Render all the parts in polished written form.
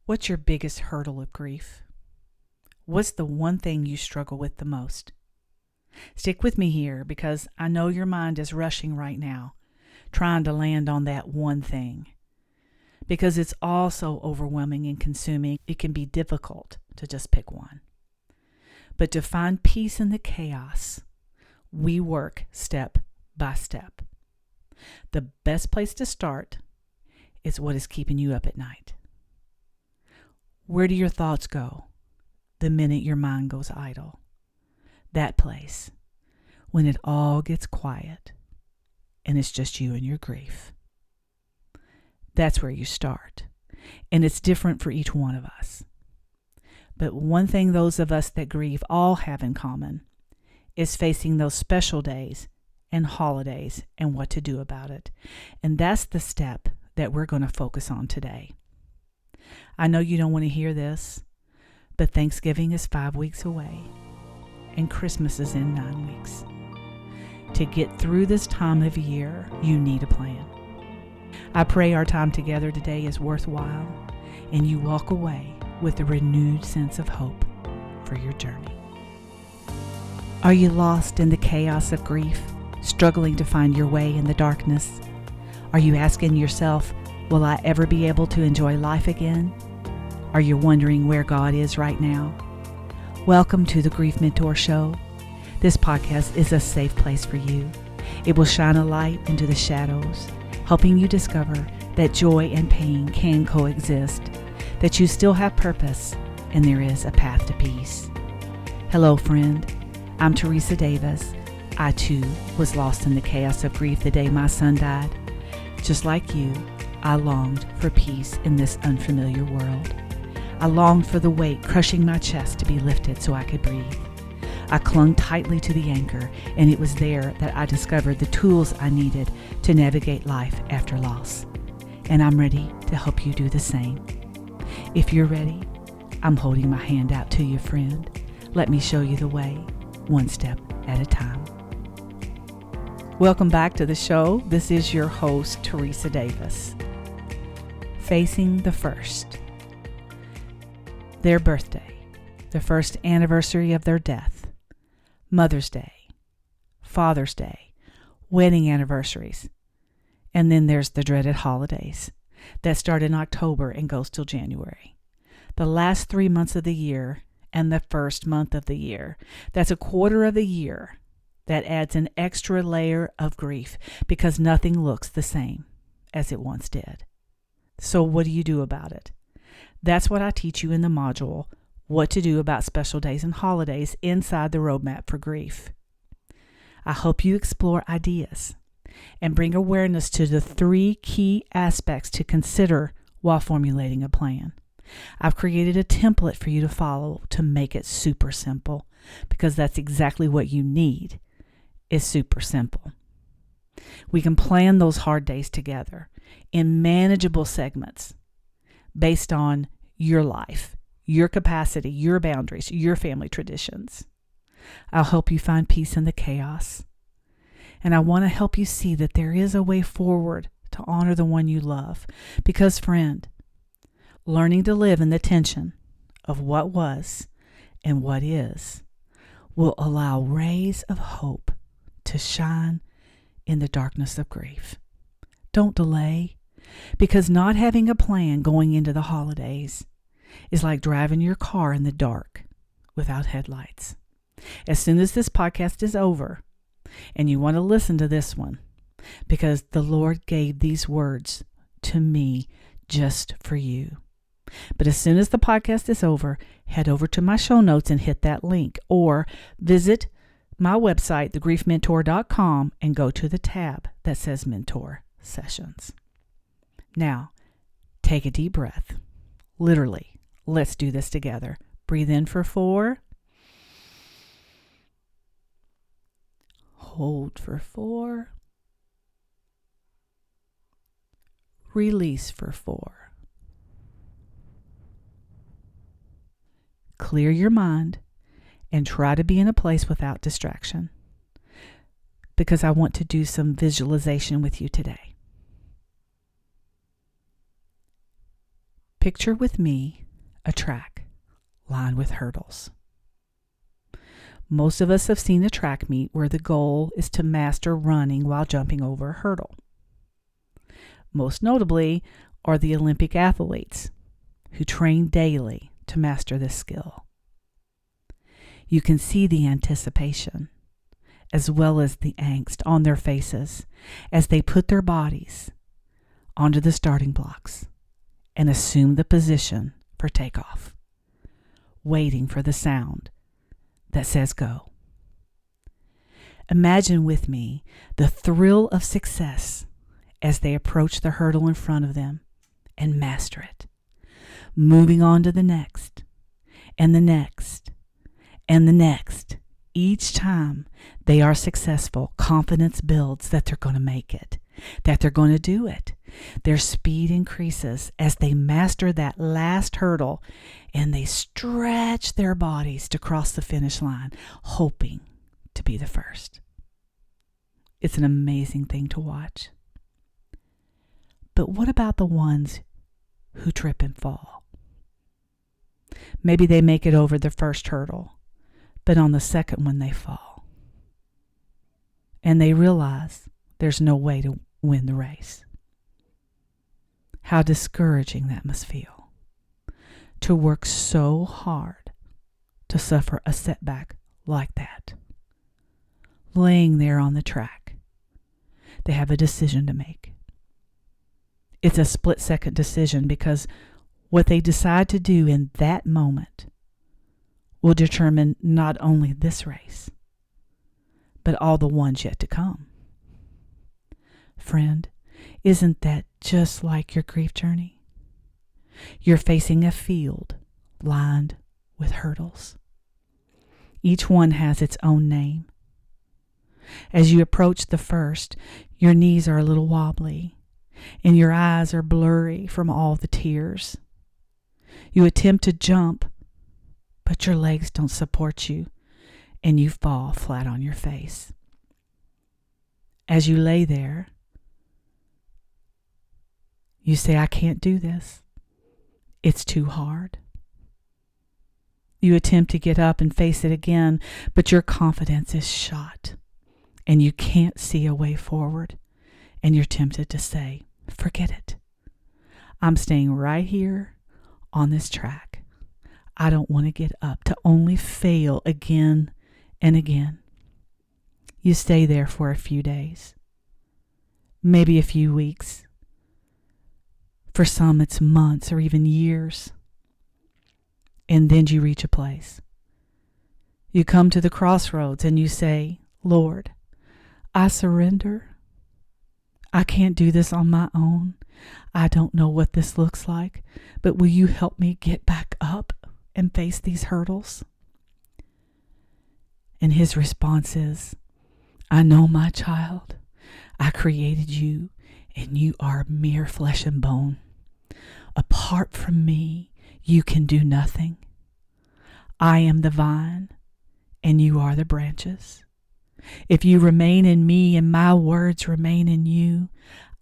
What's your biggest hurdle of grief? What's the one thing you struggle with the most? Stick with me here because I know your mind is rushing right now, trying to land on that one thing. Because it's all so overwhelming and consuming, it can be difficult to just pick one. But to find peace in the chaos, we work step by step. The best place to start is what is keeping you up at night. Where do your thoughts go the minute your mind goes idle? That place, when it all gets quiet and it's just you and your grief. That's where you start, and it's different for each one of us. But one thing those of us that grieve all have in common is facing those special days and holidays and what to do about it. And that's the step that we're going to focus on today. I know you don't want to hear this, but Thanksgiving is 5 weeks away and Christmas is in 9 weeks. To get through this time of year, you need a plan. I pray our time together today is worthwhile and you walk away with a renewed sense of hope for your journey. Are you lost in the chaos of grief, struggling to find your way in the darkness? Are you asking yourself, will I ever be able to enjoy life again? Are you wondering where God is right now? Welcome to the Grief Mentor Show. This podcast is a safe place for you. It will shine a light into the shadows, helping you discover that joy and pain can coexist, that you still have purpose, and there is a path to peace. Hello, friend. I'm Teresa Davis. I, too, was lost in the chaos of grief the day my son died. Just like you, I longed for peace in this unfamiliar world. I longed for the weight crushing my chest to be lifted so I could breathe. I clung tightly to the anchor, and it was there that I discovered the tools I needed to navigate life after loss. And I'm ready to help you do the same. If you're ready, I'm holding my hand out to you, friend. Let me show you the way, one step at a time. Welcome back to the show. This is your host, Teresa Davis. Facing the first. Their birthday, the first anniversary of their death, Mother's Day, Father's Day, wedding anniversaries, and then there's the dreaded holidays that start in October and goes till January. The last 3 months of the year and the first month of the year. That's a quarter of the year. That adds an extra layer of grief because nothing looks the same as it once did. So what do you do about it? That's what I teach you in the module, What to Do About Special Days and Holidays inside the Roadmap for Grief. I hope you explore ideas and bring awareness to the 3 key aspects to consider while formulating a plan. I've created a template for you to follow to make it super simple because that's exactly what you need. Is super simple. We can plan those hard days together in manageable segments based on your life, your capacity, your boundaries, your family traditions. I'll help you find peace in the chaos. And I want to help you see that there is a way forward to honor the one you love. Because, friend, learning to live in the tension of what was and what is will allow rays of hope to shine in the darkness of grief. Don't delay, because not having a plan going into the holidays is like driving your car in the dark without headlights. As soon as this podcast is over, and you want to listen to this one, because the Lord gave these words to me just for you. But as soon as the podcast is over, head over to my show notes and hit that link, or visit my website, thegriefmentor.com, and go to the tab that says Mentor Sessions. Now, take a deep breath. Literally, let's do this together. Breathe in for 4. Hold for 4. Release for 4. Clear your mind and try to be in a place without distraction, because I want to do some visualization with you today. Picture with me a track lined with hurdles. Most of us have seen a track meet where the goal is to master running while jumping over a hurdle. Most notably are the Olympic athletes who train daily to master this skill. You can see the anticipation as well as the angst on their faces as they put their bodies onto the starting blocks and assume the position for takeoff, waiting for the sound that says go. Imagine with me the thrill of success as they approach the hurdle in front of them and master it, moving on to the next, and the next, and the next. Each time they are successful, confidence builds that they're going to make it, that they're going to do it. Their speed increases as they master that last hurdle, and they stretch their bodies to cross the finish line, hoping to be the first. It's an amazing thing to watch. But what about the ones who trip and fall? Maybe they make it over the first hurdle, but on the second one they fall. And they realize there's no way to win the race. How discouraging that must feel. To work so hard to suffer a setback like that. Laying there on the track, they have a decision to make. It's a split-second decision because what they decide to do in that moment will determine not only this race, but all the ones yet to come. Friend, isn't that just like your grief journey? You're facing a field lined with hurdles. Each one has its own name. As you approach the first, your knees are a little wobbly, and your eyes are blurry from all the tears. You attempt to jump, but your legs don't support you, and you fall flat on your face. As you lay there, you say, I can't do this. It's too hard. You attempt to get up and face it again, but your confidence is shot, and you can't see a way forward, and you're tempted to say, forget it. I'm staying right here on this track. I don't want to get up to only fail again and again. You stay there for a few days, maybe a few weeks. For some, it's months or even years. And then you reach a place. You come to the crossroads and you say, Lord, I surrender. I can't do this on my own. I don't know what this looks like, but will you help me get back up and face these hurdles? And his response is, I know, my child. I created you, and you are mere flesh and bone. Apart from me, you can do nothing. I am the vine, and you are the branches. If you remain in me and my words remain in you,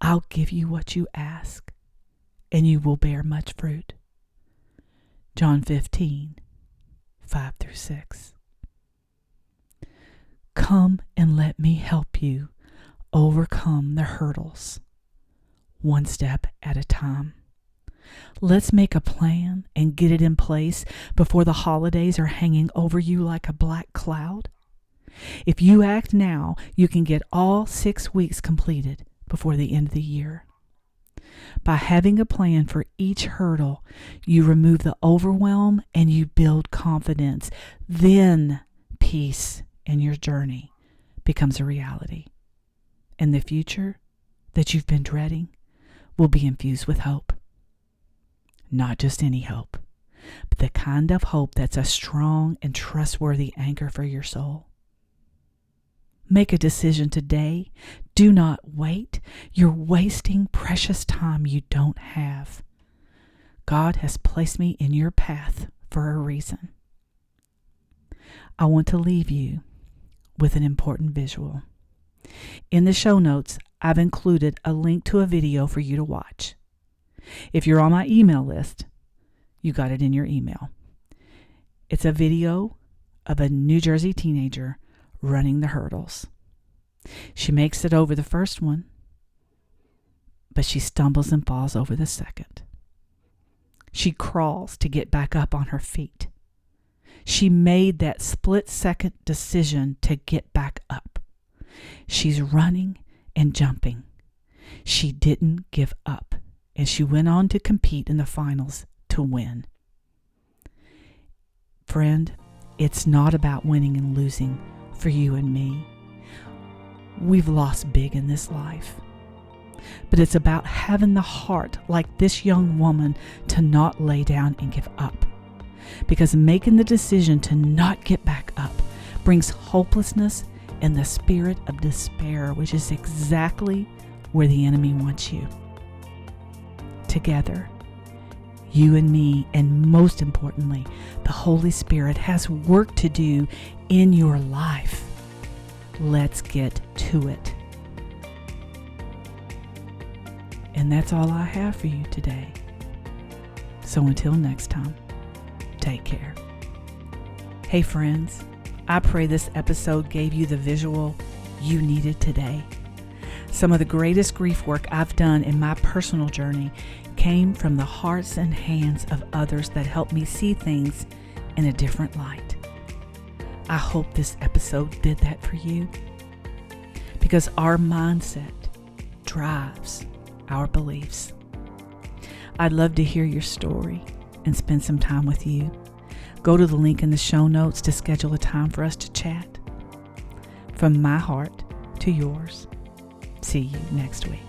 I'll give you what you ask, and you will bear much fruit. John 15, 5-6. Come and let me help you overcome the hurdles, one step at a time. Let's make a plan and get it in place before the holidays are hanging over you like a black cloud. If you act now, you can get all 6 weeks completed before the end of the year. By having a plan for each hurdle, you remove the overwhelm and you build confidence. Then peace in your journey becomes a reality. And the future that you've been dreading will be infused with hope. Not just any hope, but the kind of hope that's a strong and trustworthy anchor for your soul. Make a decision today. Do not wait. You're wasting precious time you don't have. God has placed me in your path for a reason. I want to leave you with an important visual. In the show notes, I've included a link to a video for you to watch. If you're on my email list, you got it in your email. It's a video of a New Jersey teenager running the hurdles. She makes it over the first one, but she stumbles and falls over the second. She crawls to get back up on her feet. She made that split-second decision to get back up. She's running and jumping. She didn't give up, and she went on to compete in the finals to win. Friend, it's not about winning and losing for you and me. We've lost big in this life. But it's about having the heart like this young woman to not lay down and give up. Because making the decision to not get back up brings hopelessness and the spirit of despair, which is exactly where the enemy wants you. Together, you and me, and most importantly, the Holy Spirit has work to do in your life. Let's get to it. And that's all I have for you today. So until next time, take care. Hey friends, I pray this episode gave you the visual you needed today. Some of the greatest grief work I've done in my personal journey came from the hearts and hands of others that helped me see things in a different light. I hope this episode did that for you, because our mindset drives our beliefs. I'd love to hear your story and spend some time with you. Go to the link in the show notes to schedule a time for us to chat. From my heart to yours. See you next week.